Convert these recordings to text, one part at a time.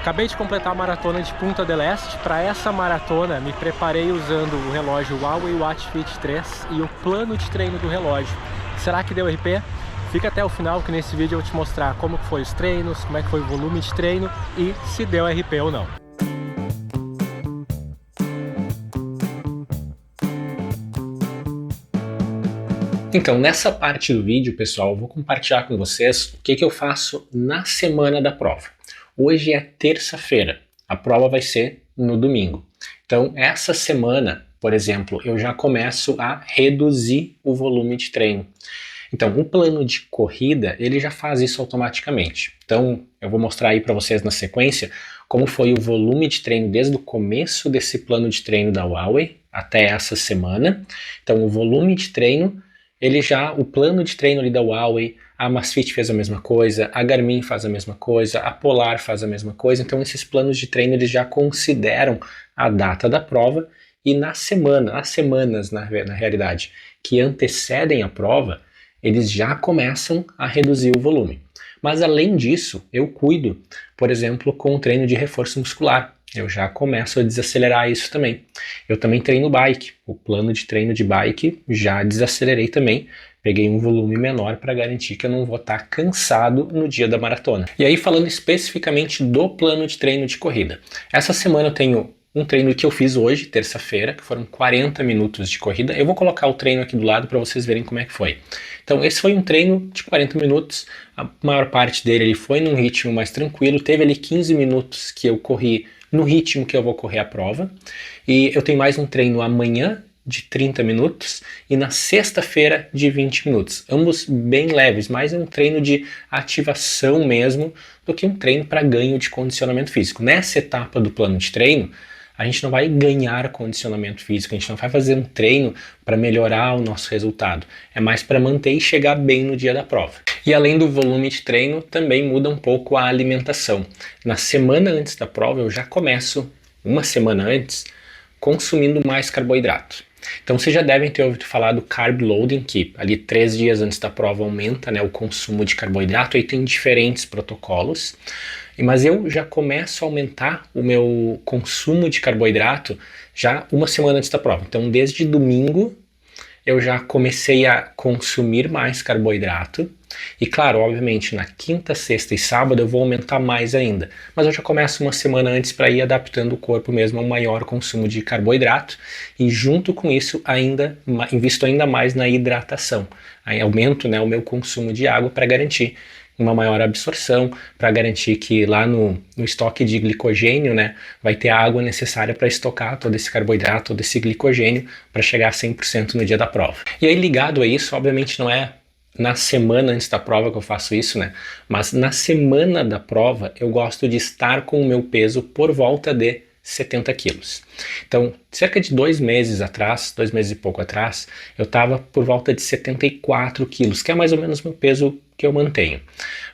Acabei de completar a maratona de Punta del Este. Para essa maratona, me preparei usando o relógio Huawei Watch Fit 3 e o plano de treino do relógio. Será que deu RP? Fica até o final que nesse vídeo eu vou te mostrar como foi os treinos, como é que foi o volume de treino e se deu RP ou não. Então, nessa parte do vídeo, pessoal, eu vou compartilhar com vocês o que eu faço na semana da prova. Hoje é terça-feira, a prova vai ser no domingo. Então, essa semana, por exemplo, eu já começo a reduzir o volume de treino. Então, o plano de corrida, ele já faz isso automaticamente. Então, eu vou mostrar aí para vocês na sequência como foi o volume de treino desde o começo desse plano de treino da Huawei até essa semana. Então, o volume de treino, o plano de treino ali da Huawei, a Amazfit fez a mesma coisa, a Garmin faz a mesma coisa, a Polar faz a mesma coisa. Então, esses planos de treino, eles já consideram a data da prova e nas semanas, na realidade, que antecedem a prova, eles já começam a reduzir o volume. Mas além disso, eu cuido, por exemplo, com o treino de reforço muscular. Eu já começo a desacelerar isso também. Eu também treino bike. O plano de treino de bike já desacelerei também. Peguei um volume menor para garantir que eu não vou estar cansado no dia da maratona. E aí, falando especificamente do plano de treino de corrida. Essa semana eu tenho um treino que eu fiz hoje, terça-feira, que foram 40 minutos de corrida. Eu vou colocar o treino aqui do lado para vocês verem como é que foi. Então, esse foi um treino de 40 minutos. A maior parte dele ele foi num ritmo mais tranquilo. Teve ali 15 minutos que eu corri no ritmo que eu vou correr a prova. E eu tenho mais um treino amanhã de 30 minutos e na sexta-feira de 20 minutos. Ambos bem leves, mais um treino de ativação mesmo do que um treino para ganho de condicionamento físico. Nessa etapa do plano de treino, a gente não vai ganhar condicionamento físico, a gente não vai fazer um treino para melhorar o nosso resultado. É mais para manter e chegar bem no dia da prova. E além do volume de treino, também muda um pouco a alimentação. Na semana antes da prova, eu já começo, uma semana antes, consumindo mais carboidrato. Então vocês já devem ter ouvido falar do carb loading, que ali 3 dias antes da prova aumenta, né, o consumo de carboidrato, aí tem diferentes protocolos. Mas eu já começo a aumentar o meu consumo de carboidrato já uma semana antes da prova. Então desde domingo eu já comecei a consumir mais carboidrato. E claro, obviamente, na quinta, sexta e sábado eu vou aumentar mais ainda. Mas eu já começo uma semana antes para ir adaptando o corpo mesmo ao maior consumo de carboidrato. E junto com isso, invisto ainda mais na hidratação. Aí aumento, né, o meu consumo de água para garantir uma maior absorção, para garantir que lá no estoque de glicogênio, né, vai ter a água necessária para estocar todo esse carboidrato, todo esse glicogênio, para chegar a 100% no dia da prova. E aí ligado a isso, obviamente não é na semana antes da prova que eu faço isso, né? Mas na semana da prova eu gosto de estar com o meu peso por volta de 70 quilos. Então, cerca de 2 meses atrás, 2 meses e pouco atrás, eu estava por volta de 74 quilos, que é mais ou menos o meu peso que eu mantenho.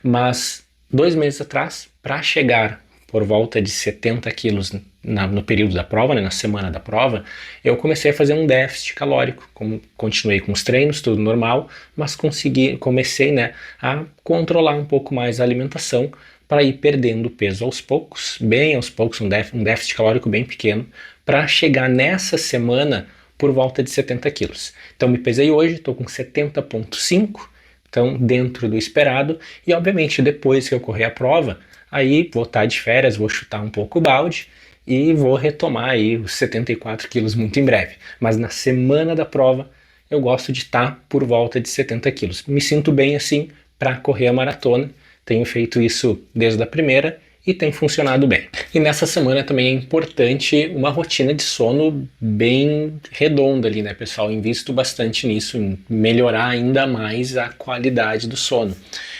Mas 2 meses atrás, para chegar por volta de 70 quilos no período da prova, né, na semana da prova, eu comecei a fazer um déficit calórico. Continuei com os treinos, tudo normal, mas comecei, né, a controlar um pouco mais a alimentação para ir perdendo peso aos poucos, bem aos poucos, um déficit calórico bem pequeno, para chegar nessa semana por volta de 70 quilos. Então me pesei hoje, estou com 70,5, então dentro do esperado, e obviamente depois que eu correr a prova, aí vou estar de férias, vou chutar um pouco o balde e vou retomar aí os 74 quilos muito em breve. Mas na semana da prova eu gosto de estar por volta de 70 quilos. Me sinto bem assim para correr a maratona. Tenho feito isso desde a primeira e tem funcionado bem. E nessa semana também é importante uma rotina de sono bem redonda ali, né, pessoal? Invisto bastante nisso, em melhorar ainda mais a qualidade do sono.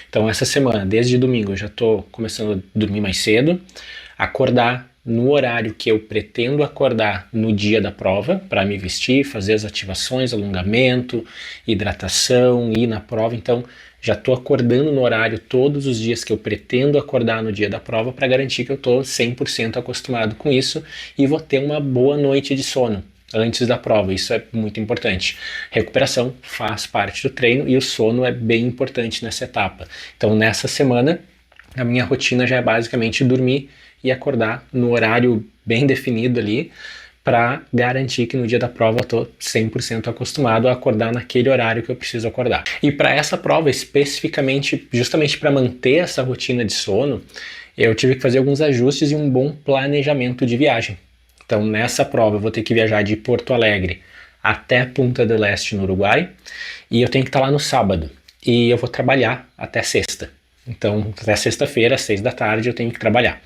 Então essa semana, desde domingo, eu já estou começando a dormir mais cedo, acordar no horário que eu pretendo acordar no dia da prova, para me vestir, fazer as ativações, alongamento, hidratação, ir na prova. Então já estou acordando no horário todos os dias que eu pretendo acordar no dia da prova para garantir que eu estou 100% acostumado com isso e vou ter uma boa noite de sono antes da prova. Isso é muito importante. Recuperação faz parte do treino e o sono é bem importante nessa etapa. Então nessa semana a minha rotina já é basicamente dormir e acordar no horário bem definido ali, para garantir que no dia da prova eu estou 100% acostumado a acordar naquele horário que eu preciso acordar. E para essa prova, especificamente, justamente para manter essa rotina de sono, eu tive que fazer alguns ajustes e um bom planejamento de viagem. Então, nessa prova, eu vou ter que viajar de Porto Alegre até Punta del Este, no Uruguai, e eu tenho que estar lá no sábado. E eu vou trabalhar até sexta. Então, até sexta-feira, às 6 da tarde, eu tenho que trabalhar.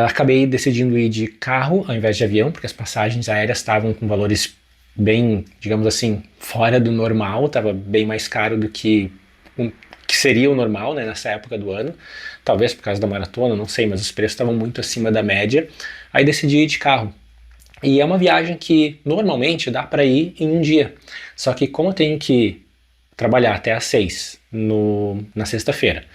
Acabei decidindo ir de carro ao invés de avião, porque as passagens aéreas estavam com valores bem, digamos assim, fora do normal, estava bem mais caro do que seria o normal, né, nessa época do ano. Talvez por causa da maratona, não sei, mas os preços estavam muito acima da média. Aí decidi ir de carro. E é uma viagem que normalmente dá para ir em um dia. Só que como eu tenho que trabalhar até às 6 na sexta-feira,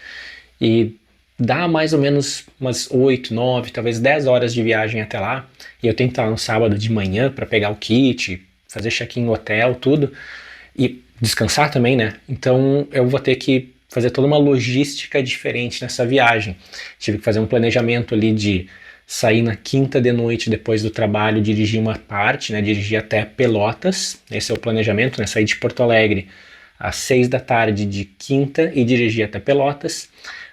e dá mais ou menos umas 8, 9, talvez 10 horas de viagem até lá, e eu tenho que estar lá no sábado de manhã para pegar o kit, fazer check-in no hotel, tudo, e descansar também, né? Então eu vou ter que fazer toda uma logística diferente nessa viagem. Tive que fazer um planejamento ali de sair na quinta de noite depois do trabalho, dirigir uma parte, né? Dirigir até Pelotas, esse é o planejamento, né? Sair de Porto Alegre às 6 da tarde de quinta e dirigir até Pelotas.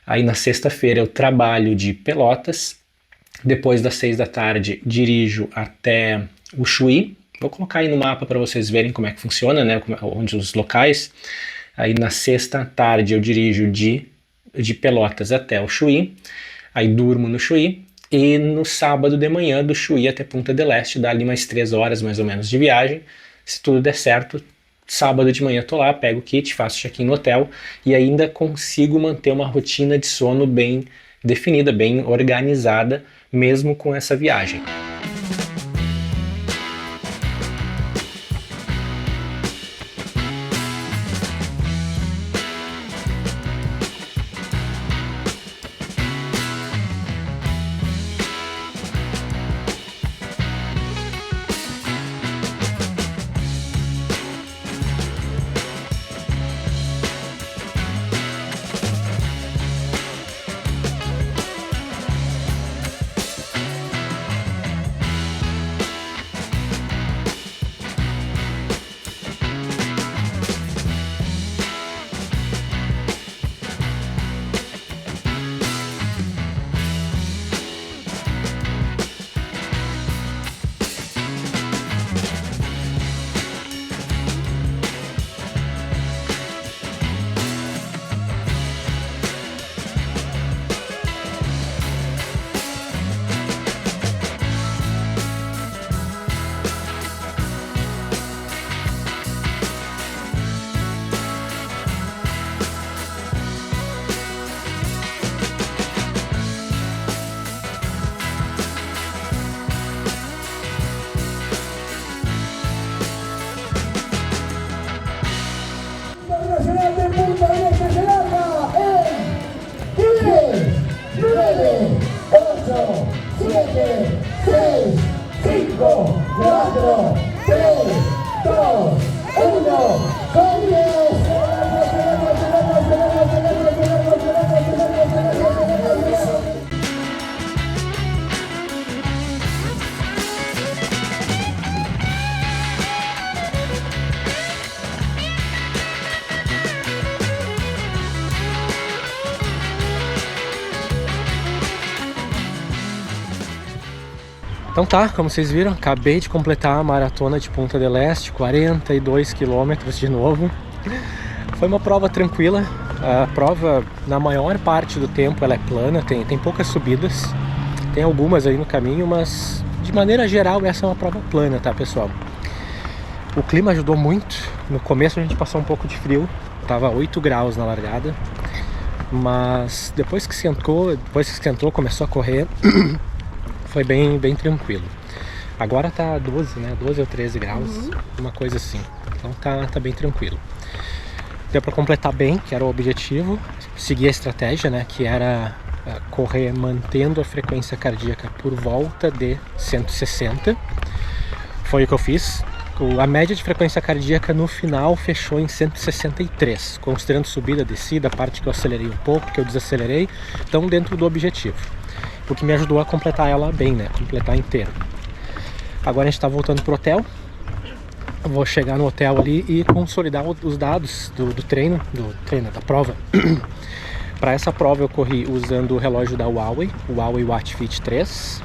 Aí na sexta-feira eu trabalho de Pelotas, depois das 6 da tarde dirijo até o Chuí. Vou colocar aí no mapa para vocês verem como é que funciona, né? Onde os locais. Aí na sexta tarde eu dirijo de Pelotas até o Chuí, aí durmo no Chuí, e no sábado de manhã do Chuí até Punta del Este dá ali mais 3 horas mais ou menos de viagem. Se tudo der certo, sábado de manhã tô lá, pego o kit, faço check-in no hotel e ainda consigo manter uma rotina de sono bem definida, bem organizada, mesmo com essa viagem. Então tá, como vocês viram, acabei de completar a maratona de Punta del Este, 42 quilômetros de novo. Foi uma prova tranquila, a prova na maior parte do tempo ela é plana, tem poucas subidas, tem algumas aí no caminho, mas de maneira geral essa é uma prova plana, tá pessoal? O clima ajudou muito, no começo a gente passou um pouco de frio, tava 8 graus na largada, mas depois que esquentou, começou a correr, foi bem tranquilo. Agora tá 12, né? 12 ou 13 graus, uma coisa assim. Então tá bem tranquilo. Deu para completar bem, que era o objetivo. Seguir a estratégia, né? Que era correr mantendo a frequência cardíaca por volta de 160. Foi o que eu fiz. A média de frequência cardíaca no final fechou em 163, considerando subida, descida, a parte que eu acelerei um pouco, que eu desacelerei, então dentro do objetivo. o que me ajudou a completar ela bem, né? Completar inteira. Agora a gente tá voltando pro hotel. Eu vou chegar no hotel ali e consolidar os dados do treino, da prova. Para essa prova eu corri usando o relógio da Huawei, o Huawei Watch Fit 3,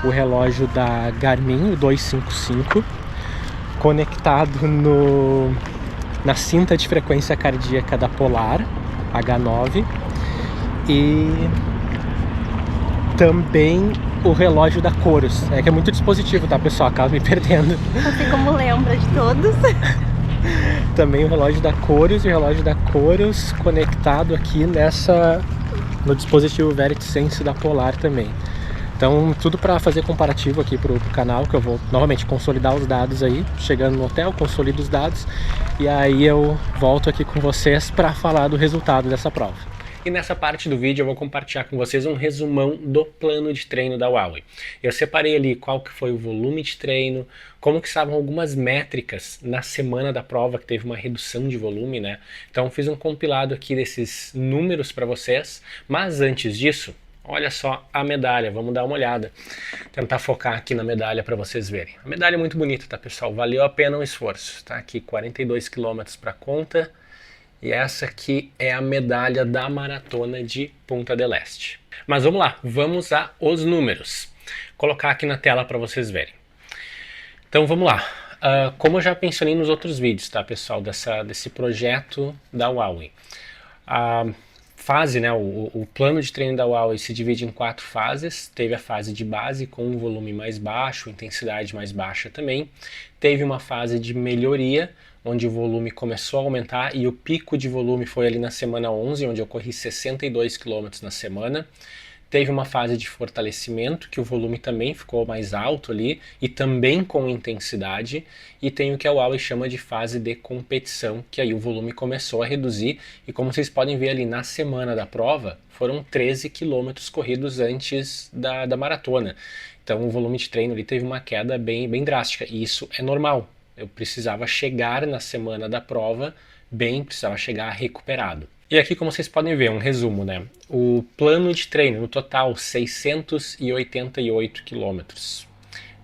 o relógio da Garmin, o 255, conectado na cinta de frequência cardíaca da Polar H9 e também o relógio da Coros. É que é muito dispositivo, tá, pessoal? Acaba me perdendo. Assim como lembra de todos. Também o relógio da Coros e o relógio da Coros conectado aqui no dispositivo VeritySense da Polar também. Então tudo para fazer comparativo aqui pro canal, que eu vou novamente consolidar os dados aí, chegando no hotel, consolido os dados e aí eu volto aqui com vocês para falar do resultado dessa prova. E nessa parte do vídeo eu vou compartilhar com vocês um resumão do plano de treino da Huawei. Eu separei ali qual que foi o volume de treino, como que estavam algumas métricas na semana da prova, que teve uma redução de volume, né? Então fiz um compilado aqui desses números para vocês, mas antes disso, olha só a medalha, vamos dar uma olhada. Tentar focar aqui na medalha para vocês verem. A medalha é muito bonita, tá, pessoal? Valeu a pena o esforço. Tá aqui 42 km para conta. E essa aqui é a medalha da maratona de Punta del Este. Mas vamos lá, vamos aos números. Vou colocar aqui na tela para vocês verem. Então vamos lá. Como eu já mencionei nos outros vídeos, tá, pessoal, desse projeto da Huawei. A fase, né, o plano de treino da Huawei se divide em 4 fases. Teve a fase de base com um volume mais baixo, intensidade mais baixa também. Teve uma fase de melhoria, onde o volume começou a aumentar e o pico de volume foi ali na semana 11, onde eu corri 62 km na semana. Teve uma fase de fortalecimento, que o volume também ficou mais alto ali e também com intensidade. E tem o que a Huawei chama de fase de competição, que aí o volume começou a reduzir. E como vocês podem ver ali na semana da prova, foram 13 km corridos antes da maratona. Então o volume de treino ali teve uma queda bem drástica e isso é normal. Eu precisava chegar na semana da prova precisava chegar recuperado. E aqui, como vocês podem ver, um resumo, né? O plano de treino, no total, 688 quilômetros.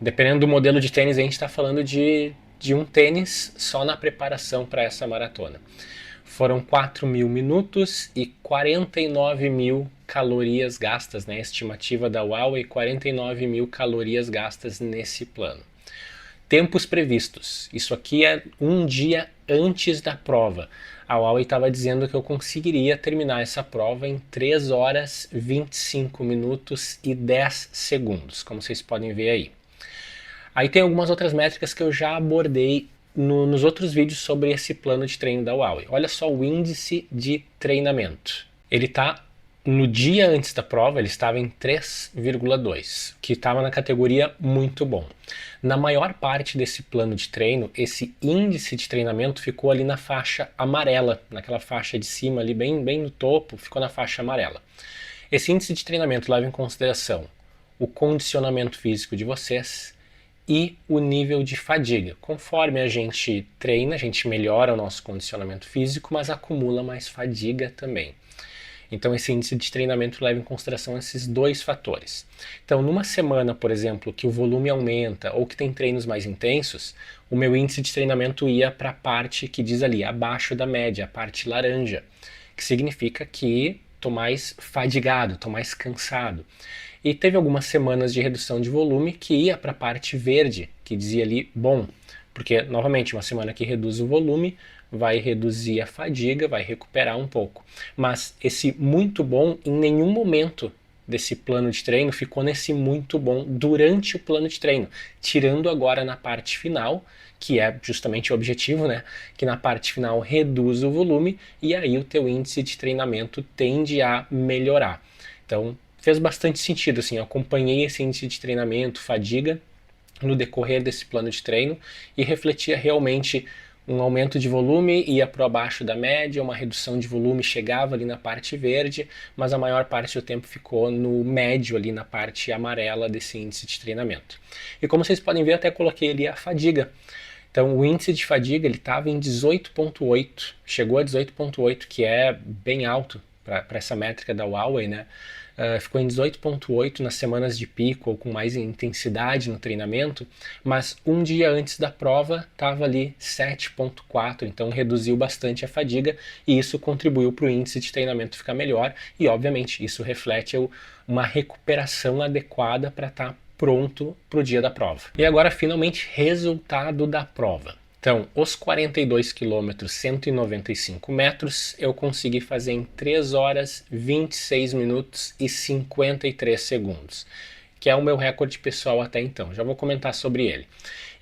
Dependendo do modelo de tênis, a gente está falando de um tênis só na preparação para essa maratona. Foram 4.000 minutos e 49.000 calorias gastas, né? A estimativa da Huawei, 49.000 calorias gastas nesse plano. Tempos previstos. Isso aqui é um dia antes da prova. A Huawei estava dizendo que eu conseguiria terminar essa prova em 3 horas, 25 minutos e 10 segundos, como vocês podem ver aí. Aí tem algumas outras métricas que eu já abordei nos outros vídeos sobre esse plano de treino da Huawei. Olha só o índice de treinamento. Ele está no dia antes da prova, ele estava em 3,2, que estava na categoria muito bom. Na maior parte desse plano de treino, esse índice de treinamento ficou ali na faixa amarela, naquela faixa de cima ali, bem no topo, ficou na faixa amarela. Esse índice de treinamento leva em consideração o condicionamento físico de vocês e o nível de fadiga. Conforme a gente treina, a gente melhora o nosso condicionamento físico, mas acumula mais fadiga também. Então esse índice de treinamento leva em consideração esses dois fatores. Então numa semana, por exemplo, que o volume aumenta ou que tem treinos mais intensos, o meu índice de treinamento ia para a parte que diz ali, abaixo da média, a parte laranja, que significa que estou mais fadigado, estou mais cansado. E teve algumas semanas de redução de volume que ia para a parte verde, que dizia ali, bom, porque novamente uma semana que reduz o volume, vai reduzir a fadiga, vai recuperar um pouco. Mas esse muito bom, em nenhum momento desse plano de treino ficou nesse muito bom durante o plano de treino, tirando agora na parte final, que é justamente o objetivo, né? Que na parte final reduz o volume e aí o teu índice de treinamento tende a melhorar. Então fez bastante sentido, assim, eu acompanhei esse índice de treinamento, fadiga, no decorrer desse plano de treino e refletia realmente um aumento de volume ia para abaixo da média, uma redução de volume chegava ali na parte verde, mas a maior parte do tempo ficou no médio ali na parte amarela desse índice de treinamento. E como vocês podem ver, eu até coloquei ali a fadiga. Então o índice de fadiga ele estava em 18,8, chegou a 18,8, que é bem alto para essa métrica da Huawei, né? ficou em 18,8 nas semanas de pico ou com mais intensidade no treinamento, mas um dia antes da prova estava ali 7,4, então reduziu bastante a fadiga e isso contribuiu para o índice de treinamento ficar melhor e obviamente isso reflete uma recuperação adequada para estar pronto para o dia da prova. E agora finalmente resultado da prova. Então, os 42 km, 195 metros, eu consegui fazer em 3 horas, 26 minutos e 53 segundos, que é o meu recorde pessoal até então. Já vou comentar sobre ele.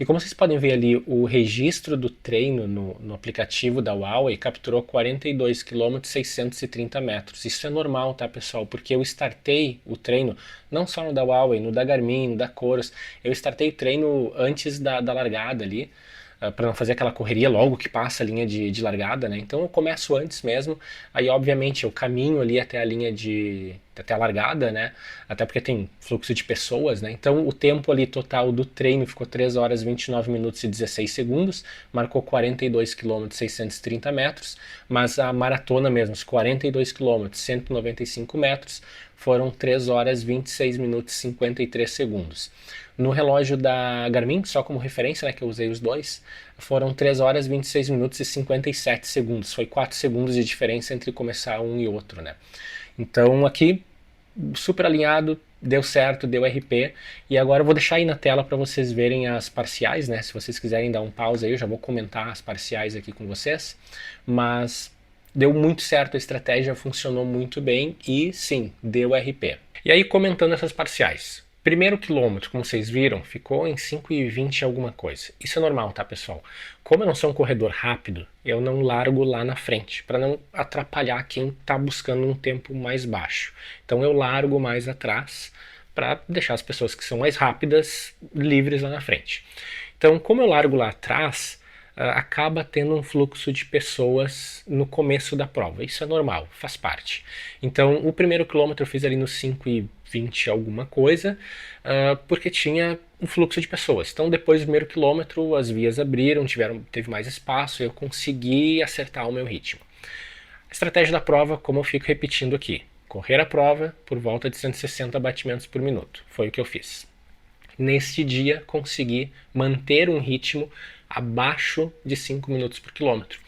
E como vocês podem ver ali, o registro do treino no aplicativo da Huawei capturou 42 km, 630 metros. Isso é normal, tá, pessoal? Porque eu startei o treino, não só no da Huawei, no da Garmin, no da Coros, eu startei o treino antes da largada ali, para não fazer aquela correria logo que passa a linha de largada, né? Então eu começo antes mesmo, aí obviamente eu caminho ali até a linha até a largada, né? Até porque tem fluxo de pessoas, né? Então o tempo ali total do treino ficou 3 horas 29 minutos e 16 segundos, marcou 42 km 630 metros, mas a maratona mesmo, os 42 km 195 metros, foram 3 horas 26 minutos e 53 segundos. No relógio da Garmin, só como referência, né, que eu usei os dois, foram 3 horas 26 minutos e 57 segundos. Foi 4 segundos de diferença entre começar um e outro, né? Então aqui, super alinhado, deu certo, deu RP. E agora eu vou deixar aí na tela para vocês verem as parciais, né? Se vocês quiserem dar um pause aí, eu já vou comentar as parciais aqui com vocês. Mas deu muito certo a estratégia, funcionou muito bem e sim, deu RP. E aí comentando essas parciais. Primeiro quilômetro, como vocês viram, ficou em 5,20 alguma coisa. Isso é normal, tá, pessoal? Como eu não sou um corredor rápido, eu não largo lá na frente, para não atrapalhar quem está buscando um tempo mais baixo. Então eu largo mais atrás para deixar as pessoas que são mais rápidas livres lá na frente. Então, como eu largo lá atrás, acaba tendo um fluxo de pessoas no começo da prova. Isso é normal, faz parte. Então, o primeiro quilômetro eu fiz ali nos 5,20 alguma coisa, porque tinha um fluxo de pessoas. Então, depois do primeiro quilômetro, as vias abriram, teve mais espaço, eu consegui acertar o meu ritmo. A estratégia da prova, como eu fico repetindo aqui, correr a prova por volta de 160 batimentos por minuto. Foi o que eu fiz. Neste dia, consegui manter um ritmo abaixo de 5 minutos por quilômetro.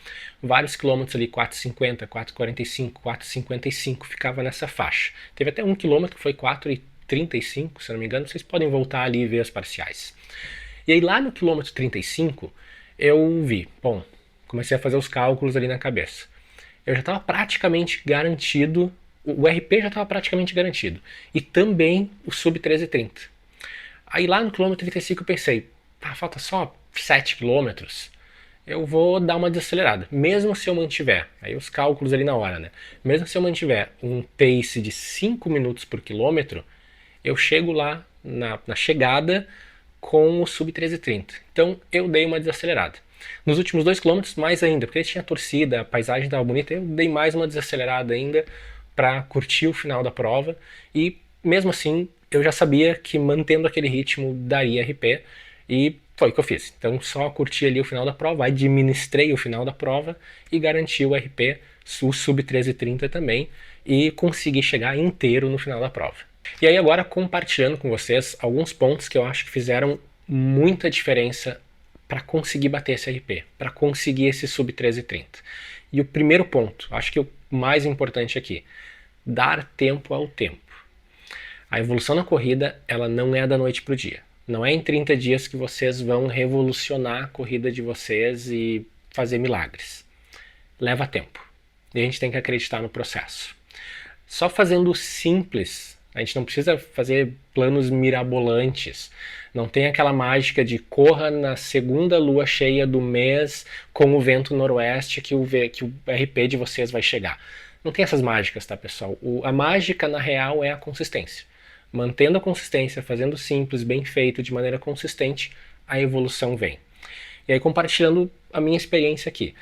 Vários quilômetros ali, 4,50, 4,45, 4,55, ficava nessa faixa. Teve até um quilômetro que foi 4,35, se não me engano, vocês podem voltar ali e ver as parciais. E aí lá no quilômetro 35, eu vi, bom, comecei a fazer os cálculos ali na cabeça. Eu já estava praticamente garantido, o RP já estava praticamente garantido, e também o sub 13,30. Aí lá no quilômetro 35 eu pensei, falta só 7 quilômetros, eu vou dar uma desacelerada, mesmo se eu mantiver, aí os cálculos ali na hora, né? Mesmo se eu mantiver um pace de 5 minutos por quilômetro, eu chego lá na chegada com o sub 13,30. Então eu dei uma desacelerada. Nos últimos 2 quilômetros, mais ainda, porque tinha torcida, a paisagem estava bonita, eu dei mais uma desacelerada ainda para curtir o final da prova e mesmo assim eu já sabia que mantendo aquele ritmo daria RP e foi o que eu fiz. Então só curti ali o final da prova, administrei o final da prova e garanti o RP, o sub 13,30 também e consegui chegar inteiro no final da prova. E aí agora compartilhando com vocês alguns pontos que eu acho que fizeram muita diferença para conseguir bater esse RP, para conseguir esse sub 13,30. E o primeiro ponto, acho que o mais importante aqui, dar tempo ao tempo. A evolução na corrida, ela não é da noite para o dia. Não é em 30 dias que vocês vão revolucionar a corrida de vocês e fazer milagres. Leva tempo. E a gente tem que acreditar no processo. Só fazendo simples, a gente não precisa fazer planos mirabolantes. Não tem aquela mágica de corra na segunda lua cheia do mês com o vento noroeste que o RP de vocês vai chegar. Não tem essas mágicas, tá, pessoal? A mágica, na real, é a consistência. Mantendo a consistência, fazendo simples, bem feito, de maneira consistente, a evolução vem. E aí, compartilhando a minha experiência aqui.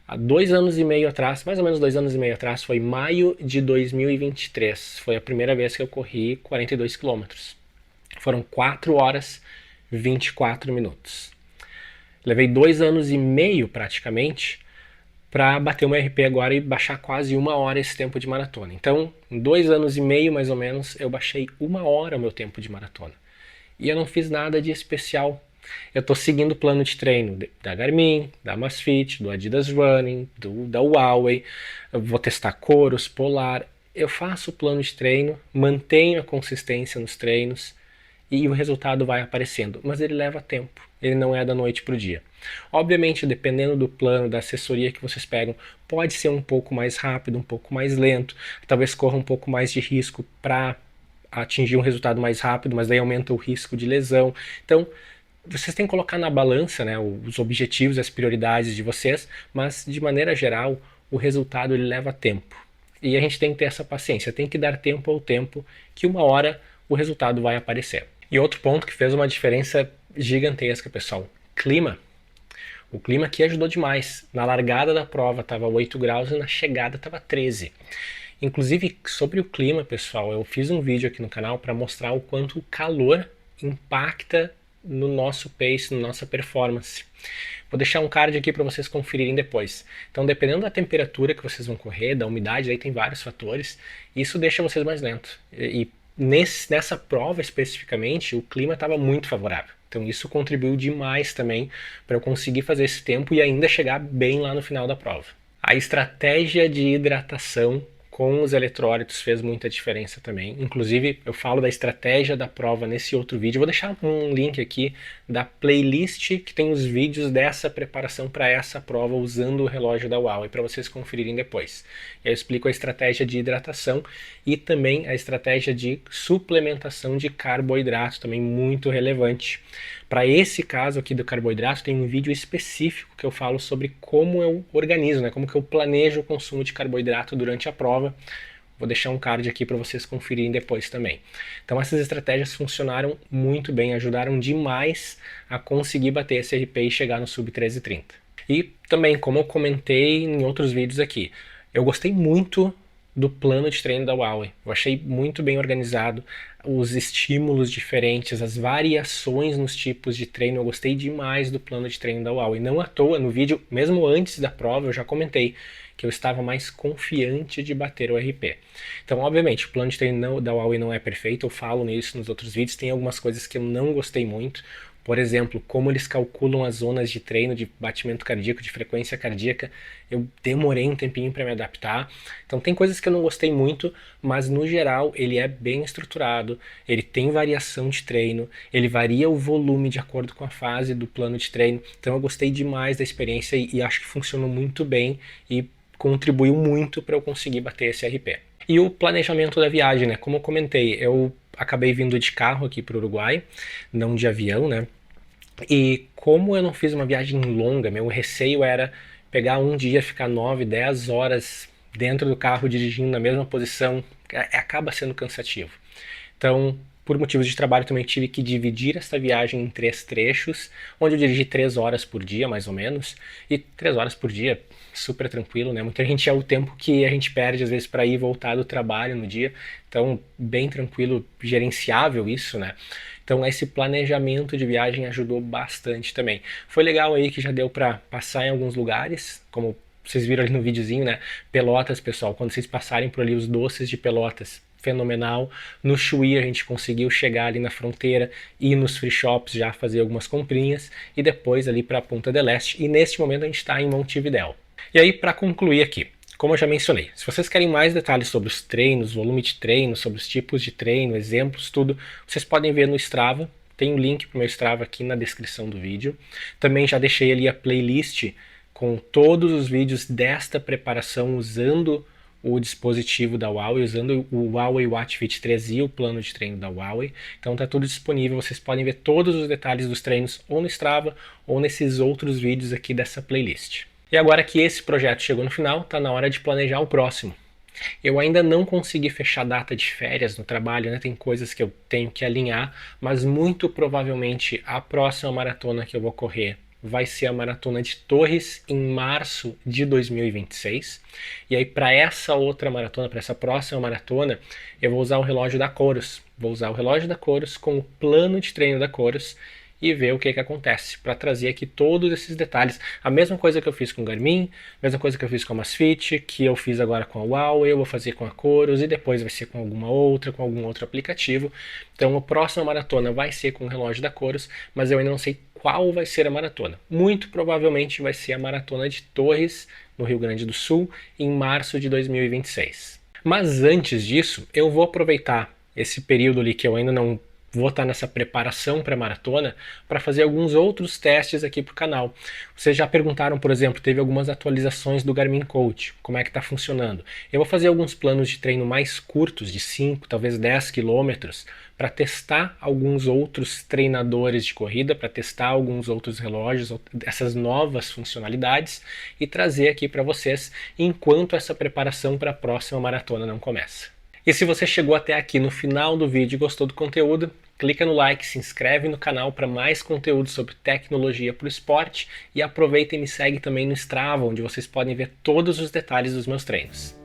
Há 2 anos e meio atrás, mais ou menos 2 anos e meio atrás, foi maio de 2023. Foi a primeira vez que eu corri 42 quilômetros. Foram 4 horas e 24 minutos. Levei 2 anos e meio, praticamente, para bater uma RP agora e baixar quase 1 hora esse tempo de maratona. Então, em 2 anos e meio mais ou menos, eu baixei 1 hora o meu tempo de maratona. E eu não fiz nada de especial. Eu estou seguindo o plano de treino da Garmin, da Amazfit, do Adidas Running, da Huawei. Eu vou testar Coros, Polar. Eu faço o plano de treino, mantenho a consistência nos treinos e o resultado vai aparecendo. Mas ele leva tempo, ele não é da noite para o dia. Obviamente, dependendo do plano, da assessoria que vocês pegam, pode ser um pouco mais rápido, um pouco mais lento, talvez corra um pouco mais de risco para atingir um resultado mais rápido, mas daí aumenta o risco de lesão. Então, vocês têm que colocar na balança, né, os objetivos, as prioridades de vocês, mas de maneira geral, o resultado ele leva tempo. E a gente tem que ter essa paciência, tem que dar tempo ao tempo, que 1 hora o resultado vai aparecer. E outro ponto que fez uma diferença gigantesca, pessoal, clima. O clima aqui ajudou demais. Na largada da prova estava 8 graus e na chegada estava 13. Inclusive, sobre o clima, pessoal, eu fiz um vídeo aqui no canal para mostrar o quanto o calor impacta no nosso pace, na nossa performance. Vou deixar um card aqui para vocês conferirem depois. Então, dependendo da temperatura que vocês vão correr, da umidade, aí tem vários fatores, isso deixa vocês mais lentos. E nessa prova especificamente, o clima estava muito favorável. Então, isso contribuiu demais também para eu conseguir fazer esse tempo e ainda chegar bem lá no final da prova. A estratégia de hidratação com os eletrólitos fez muita diferença também. Inclusive, eu falo da estratégia da prova nesse outro vídeo. Vou deixar um link aqui da playlist que tem os vídeos dessa preparação para essa prova usando o relógio da Huawei para vocês conferirem depois. Eu explico a estratégia de hidratação e também a estratégia de suplementação de carboidrato, também muito relevante. Para esse caso aqui do carboidrato, tem um vídeo específico que eu falo sobre como eu organizo, né? Como que eu planejo o consumo de carboidrato durante a prova. Vou deixar um card aqui para vocês conferirem depois também. Então essas estratégias funcionaram muito bem, ajudaram demais a conseguir bater esse RP e chegar no sub 13:30. E também, como eu comentei em outros vídeos aqui, eu gostei muito do plano de treino da Huawei. Eu achei muito bem organizado, os estímulos diferentes, as variações nos tipos de treino. Eu gostei demais do plano de treino da Huawei. Não à toa, no vídeo, mesmo antes da prova, eu já comentei que eu estava mais confiante de bater o RP. Então, obviamente, o plano de treino da Huawei não é perfeito, eu falo nisso nos outros vídeos, tem algumas coisas que eu não gostei muito. Por exemplo, como eles calculam as zonas de treino de batimento cardíaco, de frequência cardíaca, eu demorei um tempinho para me adaptar. Então tem coisas que eu não gostei muito, mas no geral ele é bem estruturado, ele tem variação de treino, ele varia o volume de acordo com a fase do plano de treino. Então eu gostei demais da experiência e acho que funcionou muito bem e contribuiu muito para eu conseguir bater esse RP. E o planejamento da viagem, né? Como eu comentei, eu acabei vindo de carro aqui para o Uruguai, não de avião, né? E como eu não fiz uma viagem longa, meu receio era pegar um dia, ficar 9, 10 horas dentro do carro dirigindo na mesma posição, acaba sendo cansativo. Então, por motivos de trabalho, também tive que dividir essa viagem em 3 trechos, onde eu dirigi 3 horas por dia, mais ou menos, e 3 horas por dia, super tranquilo, né? Muita gente é o tempo que a gente perde, às vezes, para ir e voltar do trabalho no dia, então, bem tranquilo, gerenciável isso, né? Então esse planejamento de viagem ajudou bastante também. Foi legal aí que já deu para passar em alguns lugares, como vocês viram ali no videozinho, né? Pelotas, pessoal, quando vocês passarem por ali os doces de Pelotas, fenomenal. No Chuí a gente conseguiu chegar ali na fronteira, ir nos free shops já fazer algumas comprinhas e depois ali para Punta del Este. E neste momento a gente está em Montevidéu. E aí, para concluir aqui, como eu já mencionei, se vocês querem mais detalhes sobre os treinos, volume de treino, sobre os tipos de treino, exemplos, tudo, vocês podem ver no Strava. Tem um link para o meu Strava aqui na descrição do vídeo. Também já deixei ali a playlist com todos os vídeos desta preparação usando o dispositivo da Huawei, usando o Huawei Watch Fit 3 e o plano de treino da Huawei. Então está tudo disponível, vocês podem ver todos os detalhes dos treinos ou no Strava ou nesses outros vídeos aqui dessa playlist. E agora que esse projeto chegou no final, está na hora de planejar o próximo. Eu ainda não consegui fechar data de férias no trabalho, né? Tem coisas que eu tenho que alinhar, mas muito provavelmente a próxima maratona que eu vou correr vai ser a Maratona de Torres em março de 2026. E aí para essa outra maratona, para essa próxima maratona, eu vou usar o relógio da Coros. Vou usar o relógio da Coros com o plano de treino da Coros, e ver o que acontece, para trazer aqui todos esses detalhes. A mesma coisa que eu fiz com o Garmin, a mesma coisa que eu fiz com a Amazfit, que eu fiz agora com a Huawei, eu vou fazer com a Coros e depois vai ser com alguma outra, com algum outro aplicativo. Então a próxima maratona vai ser com o relógio da Coros, mas eu ainda não sei qual vai ser a maratona. Muito provavelmente vai ser a Maratona de Torres, no Rio Grande do Sul, em março de 2026. Mas antes disso, eu vou aproveitar esse período ali que eu ainda não vou estar nessa preparação para a maratona, para fazer alguns outros testes aqui para o canal. Vocês já perguntaram, por exemplo, teve algumas atualizações do Garmin Coach, como é que está funcionando. Eu vou fazer alguns planos de treino mais curtos, de 5, talvez 10 quilômetros, para testar alguns outros treinadores de corrida, para testar alguns outros relógios, essas novas funcionalidades, e trazer aqui para vocês enquanto essa preparação para a próxima maratona não começa. E se você chegou até aqui no final do vídeo e gostou do conteúdo, clica no like, se inscreve no canal para mais conteúdo sobre tecnologia para o esporte e aproveita e me segue também no Strava, onde vocês podem ver todos os detalhes dos meus treinos.